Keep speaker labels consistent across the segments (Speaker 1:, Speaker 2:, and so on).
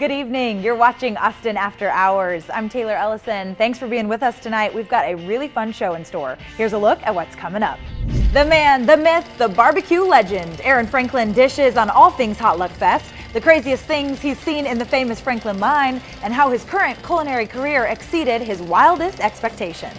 Speaker 1: Good evening. You're watching Austin After Hours. I'm Taylor Ellison. Thanks for being with us tonight. We've got a really fun show in store. Here's a look at what's coming up. The man, the myth, the barbecue legend. Aaron Franklin dishes on all things Hot Luck Fest, the craziest things he's seen in the famous Franklin line, and how his current culinary career exceeded his wildest expectations.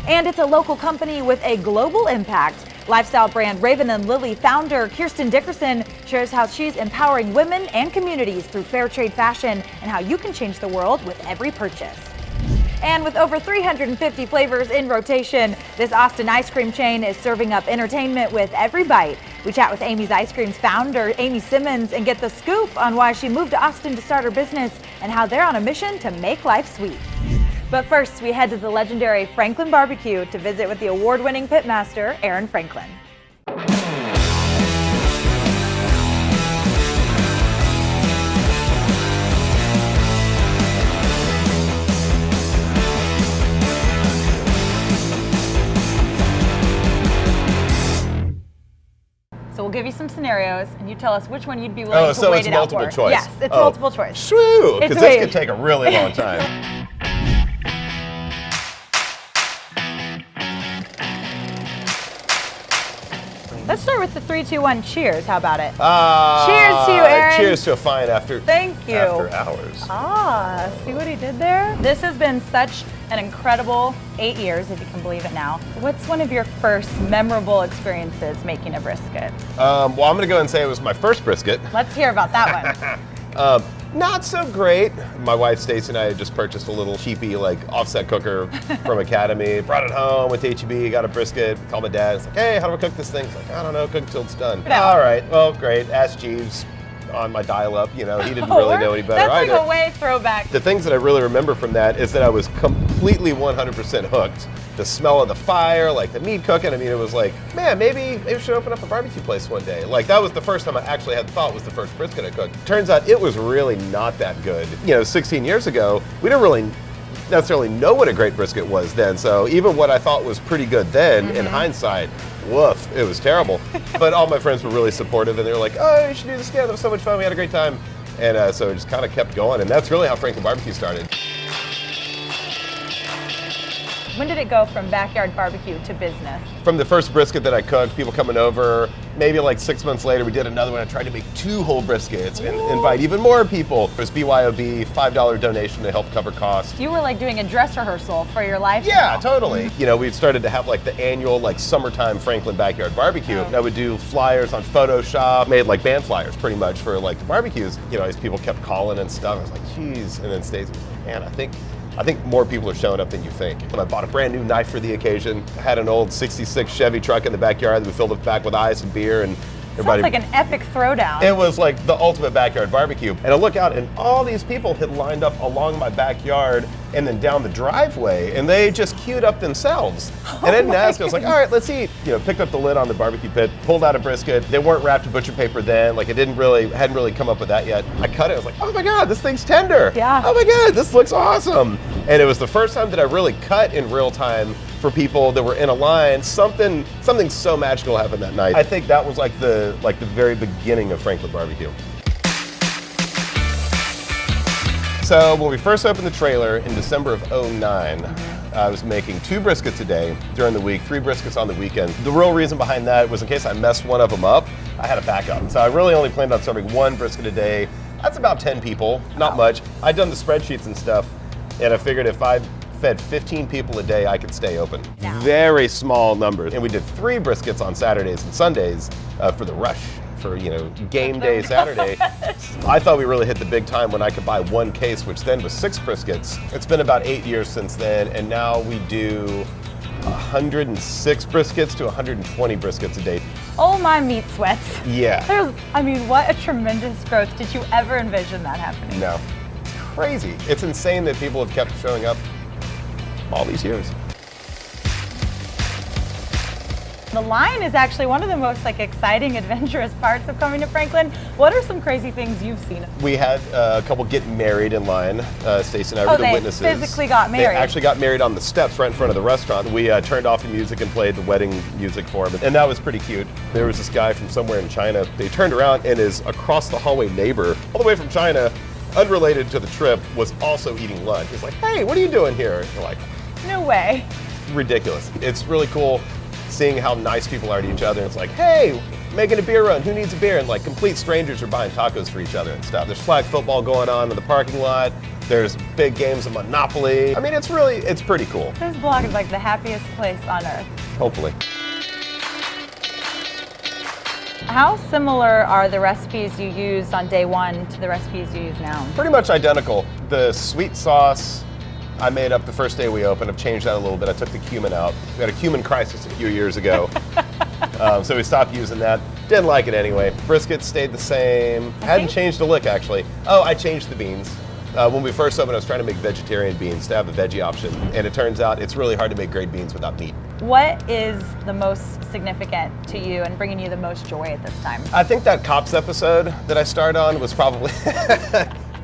Speaker 1: And it's a local company with a global impact. Lifestyle brand Raven & Lily founder Kirsten Dickerson shares how she's empowering women and communities through fair trade fashion and how you can change the world with every purchase. And with over 350 flavors in rotation, this Austin ice cream chain is serving up entertainment with every bite. We chat with Amy's Ice Cream's founder, Amy Simmons, and get the scoop on why she moved to Austin to start her business and how they're on a mission to make life sweet. But first, we head to the legendary Franklin BBQ to visit with the award-winning pitmaster, Aaron Franklin. So we'll give you some scenarios, and you tell us which one you'd be willing to wait it out for.
Speaker 2: Oh, so it's multiple choice?
Speaker 1: Yes, it's multiple choice.
Speaker 2: True, because this could take a really long time.
Speaker 1: Let's start with the 3, 2, 1 cheers. How about it?
Speaker 2: Cheers
Speaker 1: to you, Aaron.
Speaker 2: Cheers to a fine after.
Speaker 1: Thank you.
Speaker 2: After hours.
Speaker 1: See what he did there? This has been such an incredible 8 years, if you can believe it now. What's one of your first memorable experiences making a brisket?
Speaker 2: Well, I'm going to go and say it was my first brisket.
Speaker 1: Let's hear about that one.
Speaker 2: Not so great. My wife Stacy and I had just purchased a little cheapy offset cooker from Academy. Brought it home, went to H-E-B, got a brisket, called my dad. It's like, hey, how do I cook this thing? He's like, I don't know, cook until it's done. All right, well, great. Ask Jeeves on my dial-up. He didn't really know any better
Speaker 1: either. That's
Speaker 2: either.
Speaker 1: a way throwback.
Speaker 2: The things that I really remember from that is that I was completely 100% hooked. The smell of the fire, the meat cooking. I mean, it was like, man, maybe we should open up a barbecue place one day. That was the first time I actually had thought was the first brisket I cooked. Turns out it was really not that good. 16 years ago, we didn't really necessarily know what a great brisket was then. So even what I thought was pretty good then, in hindsight, woof, it was terrible. But all my friends were really supportive, and they were like, oh, you should do this again. It was so much fun. We had a great time. And so it just kind of kept going. And that's really how Franklin BBQ started.
Speaker 1: When did it go from backyard barbecue to business?
Speaker 2: From the first brisket that I cooked, people coming over, maybe 6 months later, we did another one. I tried to make 2 whole briskets and invite even more people. It was BYOB, $5 donation to help cover costs.
Speaker 1: You were doing a dress rehearsal for your life.
Speaker 2: Yeah, totally. We started to have the annual summertime Franklin Backyard Barbecue. And I would do flyers on Photoshop, made band flyers pretty much for the barbecues. As people kept calling and stuff, I was like, geez. And then Stacey was like, man, I think more people are showing up than you think. When I bought a brand new knife for the occasion, I had an old 66 Chevy truck in the backyard that we filled it back with ice and beer, and everybody.
Speaker 1: Sounds like an epic throwdown.
Speaker 2: It was the ultimate backyard barbecue. And I look out, and all these people had lined up along my backyard and then down the driveway, and they just queued up themselves. And I didn't ask. I was like, all right, let's eat. Picked up the lid on the barbecue pit, pulled out a brisket. They weren't wrapped in butcher paper then. It hadn't really come up with that yet. I cut it. I was like, oh my God, this thing's tender.
Speaker 1: Yeah.
Speaker 2: Oh my God, this looks awesome. And it was the first time that I really cut in real time for people that were in a line. Something so magical happened that night. I think that was the very beginning of Franklin BBQ. So when we first opened the trailer in December of '09, I was making 2 briskets a day during the week, 3 briskets on the weekend. The real reason behind that was in case I messed one of them up, I had a backup. So I really only planned on serving 1 brisket a day. That's about 10 people, not much. I'd done the spreadsheets and stuff, and I figured if I fed 15 people a day, I could stay open.
Speaker 1: Yeah.
Speaker 2: Very small numbers. And we did 3 briskets on Saturdays and Sundays for the rush, for game day Saturday. I thought we really hit the big time when I could buy 1 case, which then was 6 briskets. It's been about 8 years since then, and now we do 106 briskets to 120 briskets a day.
Speaker 1: Oh, my meat sweats.
Speaker 2: Yeah.
Speaker 1: What a tremendous growth. Did you ever envision that happening?
Speaker 2: No. It's crazy. It's insane that people have kept showing up all these years.
Speaker 1: The line is actually one of the most exciting, adventurous parts of coming to Franklin. What are some crazy things you've seen?
Speaker 2: We had a couple get married in line. Stacey and I were the witnesses.
Speaker 1: They physically got married.
Speaker 2: They actually got married on the steps right in front of the restaurant. We turned off the music and played the wedding music for them, and that was pretty cute. There was this guy from somewhere in China. They turned around, and his across the hallway neighbor, all the way from China, unrelated to the trip, was also eating lunch. He's like, hey, what are you doing here? And you're like,
Speaker 1: No way.
Speaker 2: ridiculous. It's really cool seeing how nice people are to each other. It's like, hey, making a beer run, who needs a beer? And like complete strangers are buying tacos for each other and stuff. There's flag football going on in the parking lot. There's big games of Monopoly. I mean, it's pretty cool.
Speaker 1: This blog is like the happiest place on earth.
Speaker 2: Hopefully.
Speaker 1: How similar are the recipes you used on day one to the recipes you use now?
Speaker 2: Pretty much identical. The sweet sauce I made up the first day we opened. I've changed that a little bit. I took the cumin out. We had a cumin crisis a few years ago. So we stopped using that. Didn't like it anyway. Brisket stayed the same. Hadn't changed a lick, actually. Oh, I changed the beans. When we first opened, I was trying to make vegetarian beans to have a veggie option. And it turns out it's really hard to make great beans without meat.
Speaker 1: What is the most significant to you and bringing you the most joy at this time?
Speaker 2: I think that Cops episode that I starred on was probably...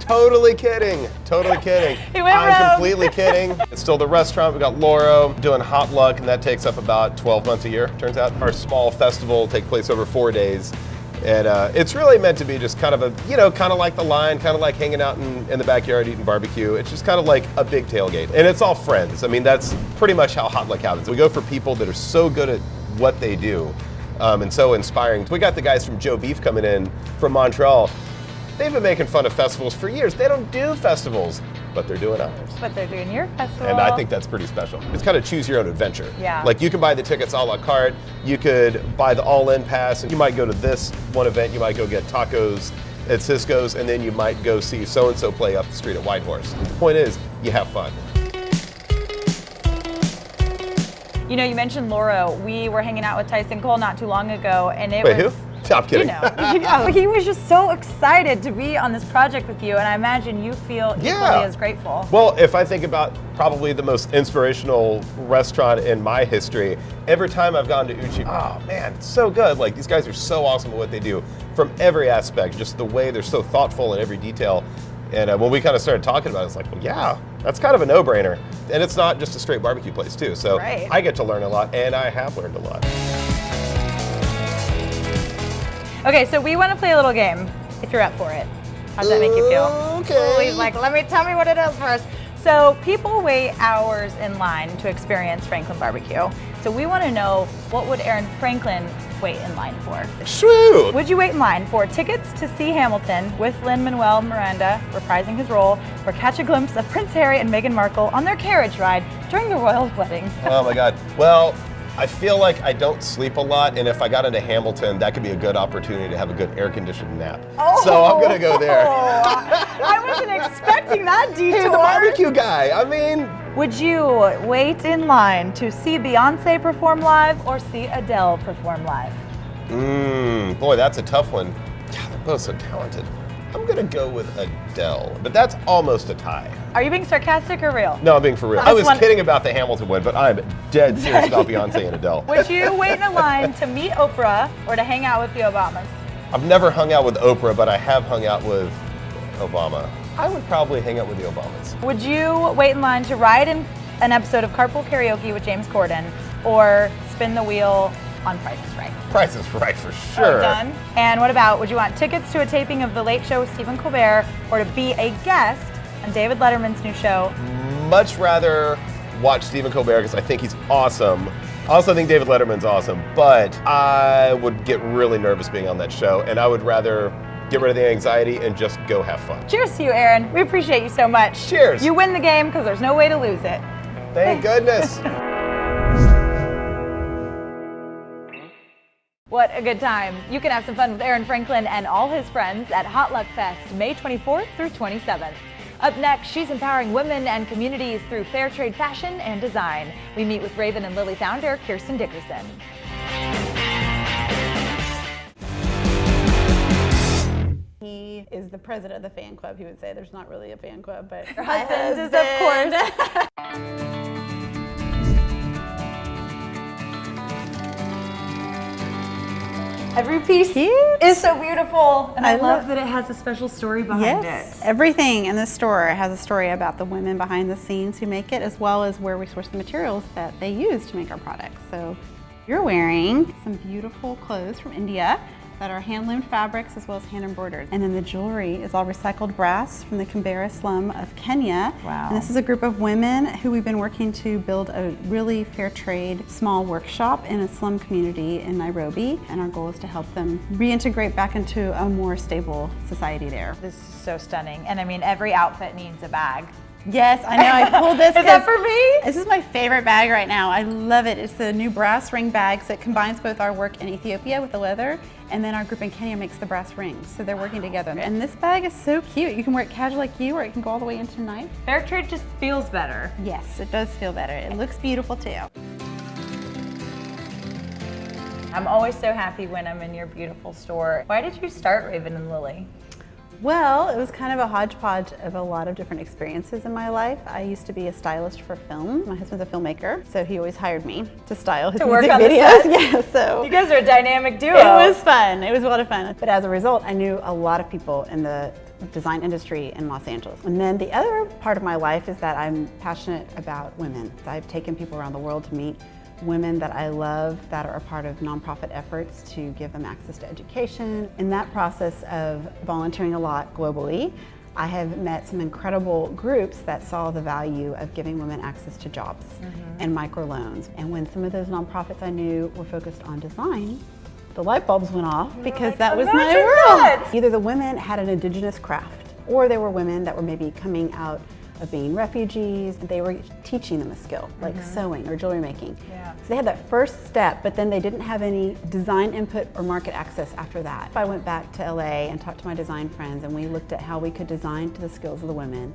Speaker 2: Totally kidding. Totally kidding. I'm completely kidding. It's still the restaurant. We got Loro doing Hot Luck, and that takes up about 12 months a year, turns out. Our small festival will take place over 4 days. And it's really meant to be just kind of kind of like the line, kind of like hanging out in the backyard eating barbecue. It's just kind of like a big tailgate. And it's all friends. I mean, that's pretty much how Hot Luck happens. We go for people that are so good at what they do and so inspiring. We got the guys from Joe Beef coming in from Montreal. They've been making fun of festivals for years. They don't do festivals, but they're doing ours.
Speaker 1: But they're doing your festival.
Speaker 2: And I think that's pretty special. It's kind of choose your own adventure.
Speaker 1: Yeah.
Speaker 2: Like you can buy the tickets a la carte. You could buy the all-in pass. And you might go to this one event. You might go get tacos at Cisco's, and then you might go see so-and-so play up the street at Whitehorse. And the point is, you have fun.
Speaker 1: You know, you mentioned Loro. We were hanging out with Tyson Cole not too long ago, and it
Speaker 2: Wait,
Speaker 1: was...
Speaker 2: who? Stop kidding.
Speaker 1: You know, he was just so excited to be on this project with you, and I imagine you feel equally as grateful.
Speaker 2: Well, if I think about probably the most inspirational restaurant in my history, every time I've gone to Uchi, oh man, it's so good. Like these guys are so awesome at what they do from every aspect, just the way they're so thoughtful in every detail. And when we kind of started talking about it, it's like, well, yeah, that's kind of a no-brainer. And it's not just a straight barbecue place too. So I get to learn a lot, and I have learned a lot.
Speaker 1: Okay, so we want to play a little game, if you're up for it. How's that make you feel?
Speaker 2: Okay.
Speaker 1: He's like, tell me what it is first. So people wait hours in line to experience Franklin BBQ. So we want to know, what would Aaron Franklin wait in line for?
Speaker 2: True.
Speaker 1: Would you wait in line for tickets to see Hamilton with Lin-Manuel Miranda reprising his role, or catch a glimpse of Prince Harry and Meghan Markle on their carriage ride during the royal wedding?
Speaker 2: Oh my God. Well, I feel like I don't sleep a lot, and if I got into Hamilton, that could be a good opportunity to have a good air-conditioned nap.
Speaker 1: Oh.
Speaker 2: So I'm gonna go there.
Speaker 1: I wasn't expecting that detour.
Speaker 2: Hey, the barbecue guy. I mean,
Speaker 1: would you wait in line to see Beyonce perform live or see Adele perform live?
Speaker 2: Boy, that's a tough one. God, they're both so talented. I'm gonna go with Adele, but that's almost a tie.
Speaker 1: Are you being sarcastic or real?
Speaker 2: No, I'm being for real. I was kidding about the Hamilton one, but I'm dead serious about Beyonce and Adele.
Speaker 1: Would you wait in a line to meet Oprah or to hang out with the Obamas?
Speaker 2: I've never hung out with Oprah, but I have hung out with Obama. I would probably hang out with the Obamas.
Speaker 1: Would you wait in line to ride in an episode of Carpool Karaoke with James Corden or spin the wheel on Price is Right?
Speaker 2: Price is Right for sure.
Speaker 1: Done. And what about, would you want tickets to a taping of The Late Show with Stephen Colbert or to be a guest on David Letterman's new show?
Speaker 2: Much rather watch Stephen Colbert because I think he's awesome. I also think David Letterman's awesome, but I would get really nervous being on that show, and I would rather get rid of the anxiety and just go have fun.
Speaker 1: Cheers to you, Aaron. We appreciate you so much.
Speaker 2: Cheers.
Speaker 1: You win the game because there's no way to lose it.
Speaker 2: Thank goodness.
Speaker 1: What a good time. You can have some fun with Aaron Franklin and all his friends at Hot Luck Fest, May 24th through 27th. Up next, she's empowering women and communities through fair trade fashion and design. We meet with Raven and Lily founder Kirsten Dickerson.
Speaker 3: He is the president of the fan club. He would say there's not really a fan club, but
Speaker 1: Her husband is, of course. Every piece is so beautiful, and I love that it has a special story behind it.
Speaker 3: Everything in the store has a story about the women behind the scenes who make it, as well as where we source the materials that they use to make our products. So you're wearing some beautiful clothes from India that are hand-loomed fabrics as well as hand embroidered. And then the jewelry is all recycled brass from the Kibera slum of Kenya.
Speaker 1: Wow.
Speaker 3: And this is a group of women who we've been working to build a really fair trade small workshop in a slum community in Nairobi. And our goal is to help them reintegrate back into a more stable society there.
Speaker 1: This is so stunning. And I mean, every outfit needs a bag.
Speaker 3: Yes, I know. I pulled this.
Speaker 1: Is that for me?
Speaker 3: This is my favorite bag right now. I love it. It's the new brass ring bag, so it combines both our work in Ethiopia with the leather, and then our group in Kenya makes the brass rings. So they're working together. And this bag is so cute. You can wear it casual like you, or it can go all the way into the night.
Speaker 1: Fair trade just feels better.
Speaker 3: Yes, it does feel better. It looks beautiful too.
Speaker 1: I'm always so happy when I'm in your beautiful store. Why did you start Raven and Lily?
Speaker 3: Well, it was kind of a hodgepodge of a lot of different experiences in my life. I used to be a stylist for film. My husband's a filmmaker, so he always hired me to style his
Speaker 1: work
Speaker 3: music
Speaker 1: on the
Speaker 3: videos.
Speaker 1: sets?
Speaker 3: Yeah, so
Speaker 1: You guys are a dynamic duo.
Speaker 3: it was fun. It was a lot of fun. But as a result, I knew a lot of people in the design industry in Los Angeles. And then the other part of my life is that I'm passionate about women. I've taken people around the world to meet women that I love that are a part of nonprofit efforts to give them access to education. In that process of volunteering a lot globally, I have met some incredible groups that saw the value of giving women access to jobs and microloans. And when some of those nonprofits I knew were focused on design, the light bulbs went off because that was my world. Either the women had an indigenous craft, or they were women that were maybe coming out of being refugees. They were teaching them a skill, like sewing or jewelry making.
Speaker 1: Yeah.
Speaker 3: So they had that first step, but then they didn't have any design input or market access after that. I went back to LA and talked to my design friends, and we looked at how we could design to the skills of the women,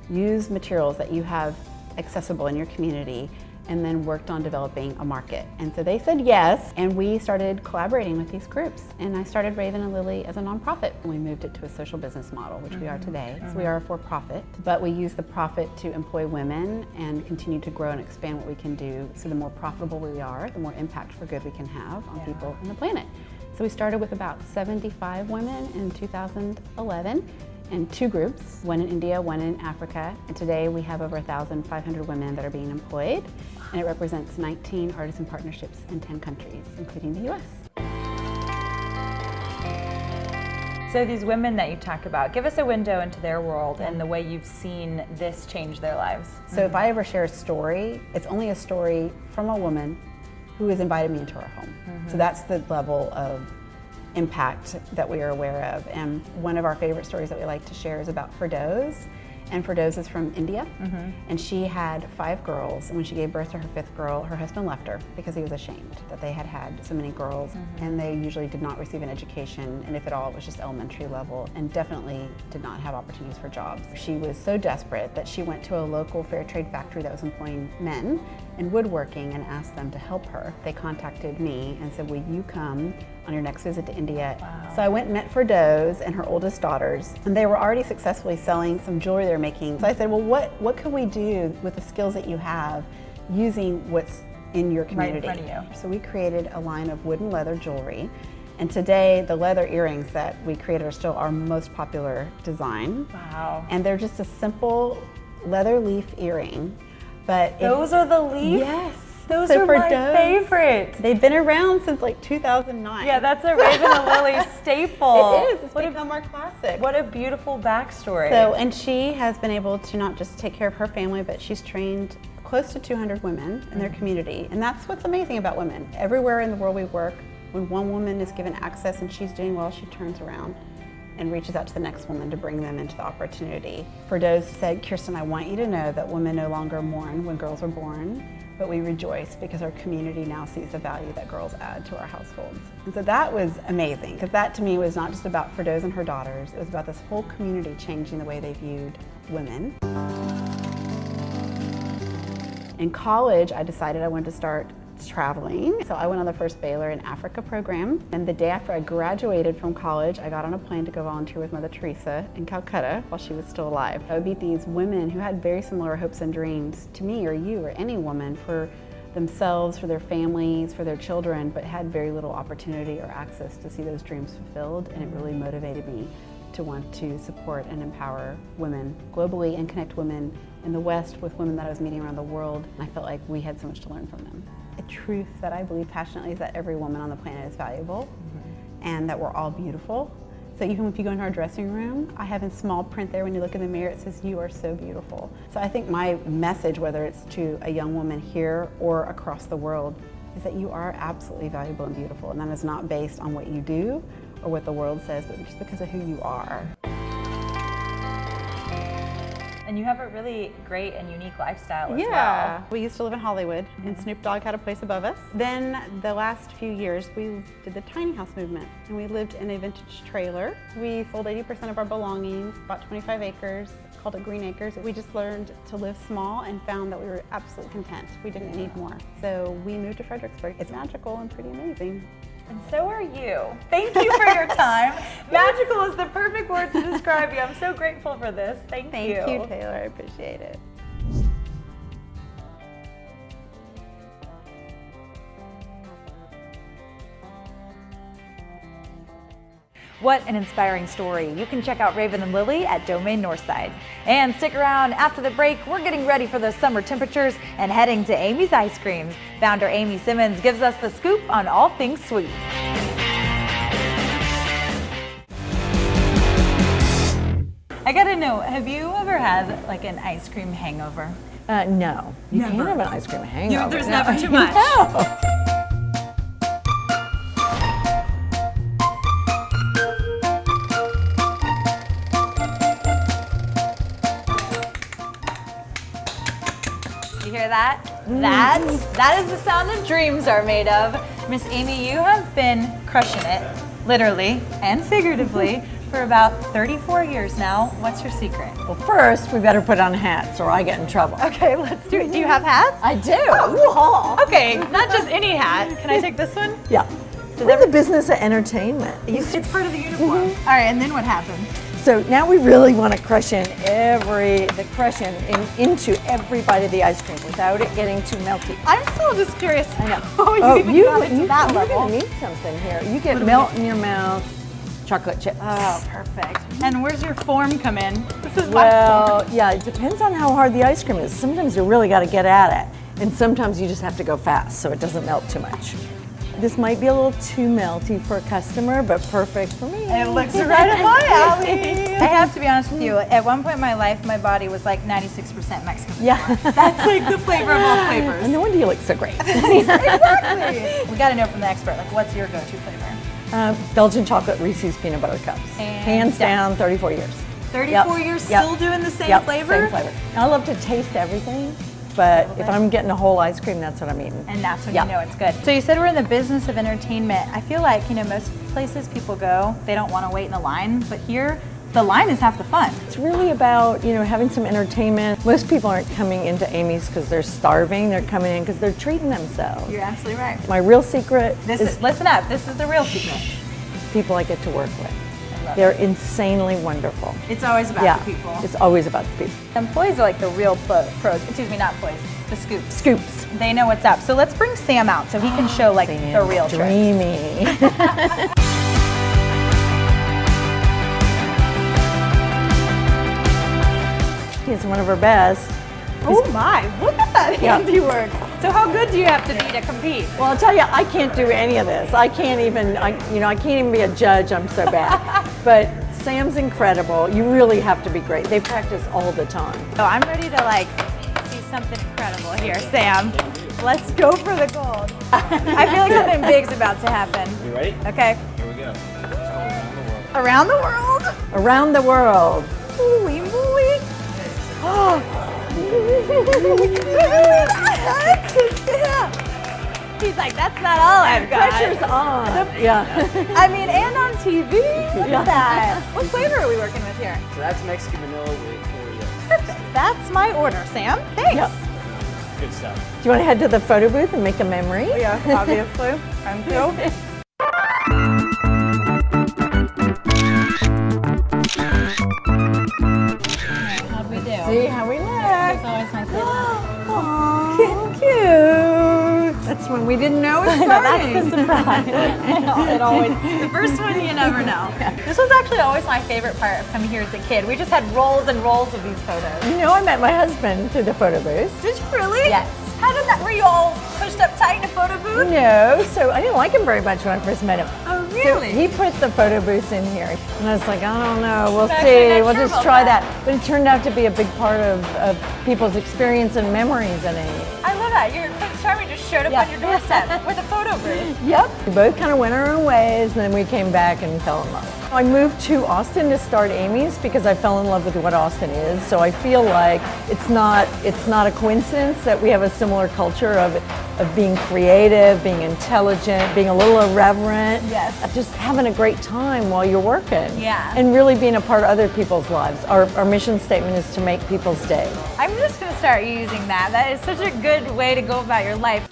Speaker 3: use materials that you have accessible in your community, and then worked on developing a market. And so they said yes, and we started collaborating with these groups. And I started Raven and Lily as a nonprofit. And we moved it to a social business model, which we are today. So we are a for-profit, but we use the profit to employ women and continue to grow and expand what we can do. So the more profitable we are, the more impact for good we can have on people and the planet. So we started with about 75 women in 2011. In 2 groups, one in India, one in Africa. And today we have over 1,500 women that are being employed. And it represents 19 artisan partnerships in 10 countries, including the US.
Speaker 1: So these women that you talk about, give us a window into their world and the way you've seen this change their lives.
Speaker 3: So if I ever share a story, it's only a story from a woman who has invited me into her home. So that's the level of impact that we are aware of. And one of our favorite stories that we like to share is about Firdoz. And Firdoz is from India, and she had 5 girls, and when she gave birth to her 5th girl, her husband left her because he was ashamed that they had had so many girls, and they usually did not receive an education, and if at all, it was just elementary level, and definitely did not have opportunities for jobs. She was so desperate that she went to a local fair trade factory that was employing men in woodworking and asked them to help her. They contacted me and said, will you come on your next visit to India?
Speaker 1: Wow.
Speaker 3: So I went and met Firdoz and her oldest daughters, and they were already successfully selling some jewelry they're making. So I said, well, what can we do with the skills that you have using what's in your community?
Speaker 1: Right in front of you.
Speaker 3: So we created a line of wood and leather jewelry. And today, the leather earrings that we created are still our most popular design.
Speaker 1: Wow.
Speaker 3: And they're just a simple leather leaf earring. But
Speaker 1: Those are the leaves?
Speaker 3: Yes.
Speaker 1: Those
Speaker 3: So
Speaker 1: are
Speaker 3: for
Speaker 1: my
Speaker 3: those-
Speaker 1: favorite.
Speaker 3: They've been around since like 2009.
Speaker 1: Yeah, that's a Raven and Lily staple.
Speaker 3: It is. It's
Speaker 1: What
Speaker 3: become our classic.
Speaker 1: What a beautiful backstory.
Speaker 3: So, and she has been able to not just take care of her family, but she's trained close to 200 women in their community. And that's what's amazing about women. Everywhere in the world we work, when one woman is given access and she's doing well, she turns around and reaches out to the next woman to bring them into the opportunity. Firdoz said, Kirsten, I want you to know that women no longer mourn when girls are born, but we rejoice because our community now sees the value that girls add to our households. And so that was amazing, because that to me was not just about Firdoz and her daughters, it was about this whole community changing the way they viewed women. In college, I decided I wanted to start traveling. So I went on the first Baylor in Africa program. And the day after I graduated from college, I got on a plane to go volunteer with Mother Teresa in Calcutta while she was still alive. I would meet these women who had very similar hopes and dreams to me or you or any woman for themselves, for their families, for their children, but had very little opportunity or access to see those dreams fulfilled. And it really motivated me to want to support and empower women globally and connect women in the West with women that I was meeting around the world. And I felt like we had so much to learn from them. A truth that I believe passionately is that every woman on the planet is valuable. and that we're all beautiful. So even if you go into our dressing room, I have in small print there when you look in the mirror, it says, "You are so beautiful." So I think my message, whether it's to a young woman here or across the world, is that you are absolutely valuable and beautiful. And that is not based on what you do or what the world says, but just because of who you are.
Speaker 1: And you have a really great and unique lifestyle as
Speaker 3: Yeah,
Speaker 1: well.
Speaker 3: we used to live in Hollywood, and Snoop Dogg had a place above us. Then the last few years, we did the tiny house movement, and we lived in a vintage trailer. We sold 80% of our belongings, bought 25 acres, called it Green Acres. We just learned to live small and found that we were absolutely content. We didn't need more. So we moved to Fredericksburg. It's magical and pretty amazing.
Speaker 1: And so are you. Thank you for your time. Magical is the perfect word to describe you. I'm so grateful for this. Thank you.
Speaker 3: Thank you, Taylor. I appreciate it.
Speaker 1: What an inspiring story. You can check out Raven and Lily at Domain Northside. And stick around after the break. We're getting ready for those summer temperatures and heading to Amy's Ice Creams. Founder Amy Simmons gives us the scoop on all things sweet. I gotta know, have you ever had like an ice cream hangover?
Speaker 4: No, you can't have an ice cream hangover.
Speaker 1: There's never too much.
Speaker 4: No.
Speaker 1: You hear that? That is the sound that dreams are made of. Miss Amy, you have been crushing it, literally and figuratively, for about 34 years now. What's your secret?
Speaker 4: Well, first we better put on hats or I get in trouble.
Speaker 1: Okay, let's do it. Do you have hats?
Speaker 4: I do.
Speaker 1: Okay, not just any hat. Can I take this one?
Speaker 4: Yeah. We're in the business of entertainment.
Speaker 1: It's part of the uniform. All right, and then what happens?
Speaker 4: So now we really want to crush in into every bite of the ice cream without it getting too melty.
Speaker 1: I'm still just curious.
Speaker 4: I know.
Speaker 1: Oh, you got it to that
Speaker 4: you're
Speaker 1: level.
Speaker 4: gonna need something here. You get melt in your mouth, chocolate chips.
Speaker 1: Oh, perfect. And where's your form come in? This is my form.
Speaker 4: Well, yeah, it depends on how hard the ice cream is. Sometimes you really got to get at it, and sometimes you just have to go fast so it doesn't melt too much. This might be a little too melty for a customer, but perfect for me.
Speaker 1: It looks right up my alley. I have to be honest with you. At one point in my life, my body was like 96% Mexican.
Speaker 4: Yeah.
Speaker 1: That's like the flavor of all flavors.
Speaker 4: And no wonder you look so great.
Speaker 1: Exactly. We got to know from the expert, like, what's your go-to flavor?
Speaker 4: Belgian chocolate Reese's peanut butter cups. Hands down, 34 years.
Speaker 1: 34 years still doing the same flavor?
Speaker 4: Same flavor. I love to taste everything, but if I'm getting a whole ice cream, that's what I'm eating.
Speaker 1: And that's when you know it's good. So you said we're in the business of entertainment. I feel like, most places people go, they don't want to wait in a line, but here, the line is half the fun.
Speaker 4: It's really about, having some entertainment. Most people aren't coming into Amy's because they're starving. They're coming in because they're treating themselves.
Speaker 1: You're absolutely right.
Speaker 4: My real secret is
Speaker 1: listen up, this is the real secret.
Speaker 4: people I get to work with. They're insanely wonderful.
Speaker 1: It's always about the people.
Speaker 4: It's always about the people.
Speaker 1: Employees are like the real pros. Excuse me, not employees. The scoops.
Speaker 4: Scoops.
Speaker 1: They know what's up. So let's bring Sam out so he can show like the real tricks.
Speaker 4: Dreamy. He's one of our best.
Speaker 1: Oh my, look at that handiwork. So how good do you have to be to compete?
Speaker 4: Well, I'll tell you, I can't do any of this. I can't even be a judge. I'm so bad. But Sam's incredible. You really have to be great. They practice all the time.
Speaker 1: So I'm ready to see something incredible here. Sam, let's go for the gold. I feel like something big's about to happen.
Speaker 5: You ready?
Speaker 1: Okay.
Speaker 5: Here we go.
Speaker 1: Around the world?
Speaker 4: Around the world.
Speaker 1: Holy moly. He's like, that's not all I've got.
Speaker 4: Pressure's on.
Speaker 1: I mean, and on TV. Look at that. What flavor are we working with here?
Speaker 5: So that's Mexican vanilla with Oreo.
Speaker 1: Perfect. That's my order, Sam. Thanks.
Speaker 4: Yep.
Speaker 5: Good stuff.
Speaker 4: Do you want to head to the photo booth and make a memory?
Speaker 1: Yeah, obviously. Thank you. How'd we do?
Speaker 4: See how we look.
Speaker 1: It's always my favorite.
Speaker 4: Cute. That's when we didn't know it was starting.
Speaker 1: That's the surprise. It always, the first one you never know. This was actually always my favorite part of coming here as a kid. We just had rolls and rolls of these photos.
Speaker 4: I met my husband through the photo booth.
Speaker 1: Did you really?
Speaker 4: Yes.
Speaker 1: How did that, were you all pushed up tight in a photo booth?
Speaker 4: No, so I didn't like him very much when I first met him.
Speaker 1: Oh, really?
Speaker 4: So he put the photo booths in here, and I was like, I don't know, we'll
Speaker 1: Actually,
Speaker 4: see,
Speaker 1: not
Speaker 4: we'll
Speaker 1: sure
Speaker 4: just
Speaker 1: about
Speaker 4: try
Speaker 1: that.
Speaker 4: that. But it turned out to be a big part of people's experience and memories in Amy.
Speaker 1: I love that. Your Prince Charming just showed up
Speaker 4: Yeah.
Speaker 1: on your doorstep with a photo booth.
Speaker 4: Yep. We both kind of went our own ways, and then we came back and fell in love. I moved to Austin to start Amy's because I fell in love with what Austin is. So I feel like it's not a coincidence that we have a similar culture of being creative, being intelligent, being a little irreverent.
Speaker 1: Yes.
Speaker 4: Just having a great time while you're working.
Speaker 1: Yeah.
Speaker 4: And really being a part of other people's lives. Our mission statement is to make people's day.
Speaker 1: I'm just going to start using that. That is such a good way to go about your life.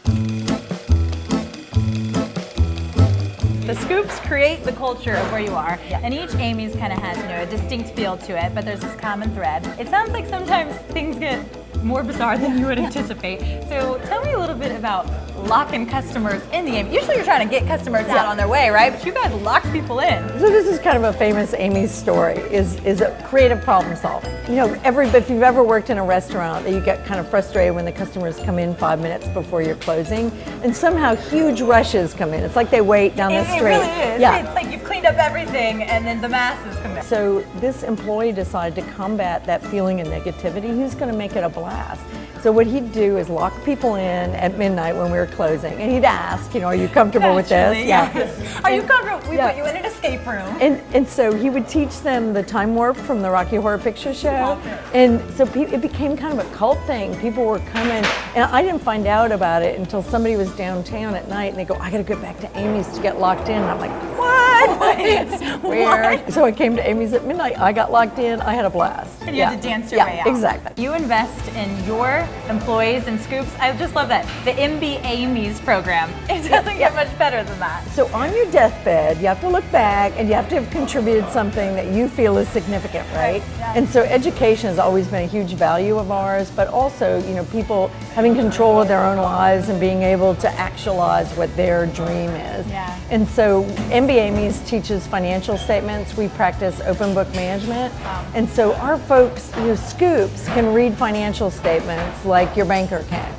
Speaker 1: The scoops create the culture of where you are, and each Amy's kind of has, a distinct feel to it, but there's this common thread. It sounds like sometimes things get more bizarre than you would anticipate. So tell me a little bit about locking customers in the Amy. Usually you're trying to get customers out on their way, right? But you guys lock people in.
Speaker 4: So this is kind of a famous Amy's story, is a creative problem solving. If you've ever worked in a restaurant, you get kind of frustrated when the customers come in 5 minutes before you're closing, and somehow huge rushes come in. It's like they wait down the
Speaker 1: It
Speaker 4: street.
Speaker 1: really is.
Speaker 4: Yeah.
Speaker 1: It's like you've cleaned up everything and then the masses come in.
Speaker 4: So this employee decided to combat that feeling of negativity. He's going to make it a blast. So what he'd do is lock people in at midnight when we were closing, and he'd ask, are you comfortable with this?
Speaker 1: Naturally, yes. Are you comfortable? We
Speaker 4: Yeah.
Speaker 1: put you in an escape room.
Speaker 4: And so he would teach them the time warp from the Rocky Horror Picture Show. And so it became kind of a cult thing. People were coming, and I didn't find out about it until somebody was downtown at night and they go, I got to go back to Amy's to get locked in. And I'm like, what? It's weird. So I came to Amy's at midnight. I got locked in. I had a blast.
Speaker 1: And you had to dance your way out.
Speaker 4: Exactly.
Speaker 1: You invest in your employees and scoops. I just love that. The MB Amy's program. It doesn't get much better than that.
Speaker 4: So on your deathbed, you have to look back and you have to have contributed something that you feel is significant, right?
Speaker 1: Yeah.
Speaker 4: And so education has always been a huge value of ours, but also, people having control of their own lives and being able to actualize what their dream is.
Speaker 1: Yeah.
Speaker 4: And so MB Amy's teaches financial statements. We practice open book management.
Speaker 1: Wow.
Speaker 4: And so our folks, scoops, can read financial statements like your banker can.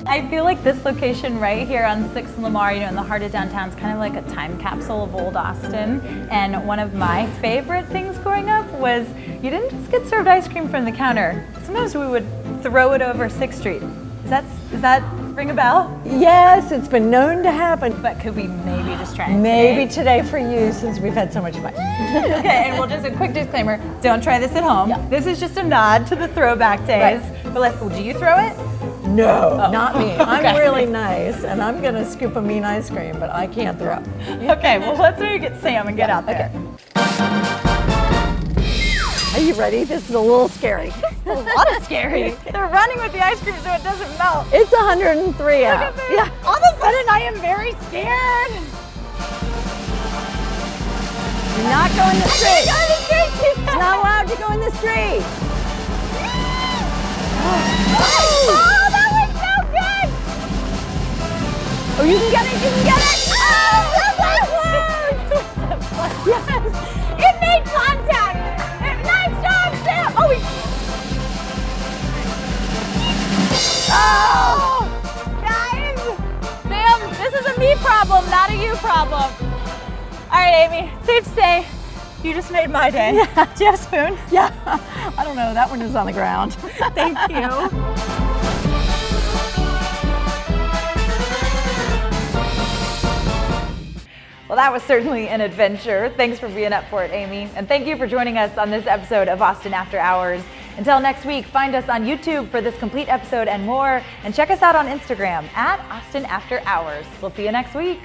Speaker 1: I feel like this location right here on 6th and Lamar, in the heart of downtown, is kind of like a time capsule of old Austin. And one of my favorite things growing up was you didn't just get served ice cream from the counter. Sometimes we would throw it over 6th Street. Does that ring a bell?
Speaker 4: Yes, it's been known to happen.
Speaker 1: But could we maybe just try it
Speaker 4: Maybe
Speaker 1: today?
Speaker 4: today for you, since we've had so much fun.
Speaker 1: Okay, and we'll just a quick disclaimer: don't try this at home.
Speaker 4: Yeah.
Speaker 1: This is just a nod to the throwback days. But do you throw it?
Speaker 4: No, not me.
Speaker 1: Okay.
Speaker 4: I'm really nice, and I'm gonna scoop a mean ice cream, but I can't throw.
Speaker 1: Okay, well let's maybe get Sam and get out there.
Speaker 4: Are you ready? This is a little scary.
Speaker 1: A lot of scary. They're running with the ice cream so it doesn't melt.
Speaker 4: It's 103
Speaker 1: Look
Speaker 4: out.
Speaker 1: at this.
Speaker 4: Yeah.
Speaker 1: All of a sudden I am very scared.
Speaker 4: You're not going the street.
Speaker 1: Go to the street.
Speaker 4: You're not allowed to go in the street.
Speaker 1: Oh, that was so good.
Speaker 4: Oh, you can get it. You can get it.
Speaker 1: Oh, so close. Yes, it made contact. Nice job, Sam. Oh, guys. Sam, this is a me problem, not a you problem. All right, Amy, safe to say, you just made my day. Do you have a spoon?
Speaker 4: Yeah. I don't know. That one is on the ground.
Speaker 1: Thank you. Well, that was certainly an adventure. Thanks for being up for it, Amy. And thank you for joining us on this episode of Austin After Hours. Until next week, find us on YouTube for this complete episode and more. And check us out on Instagram @Austin After Hours. We'll see you next week.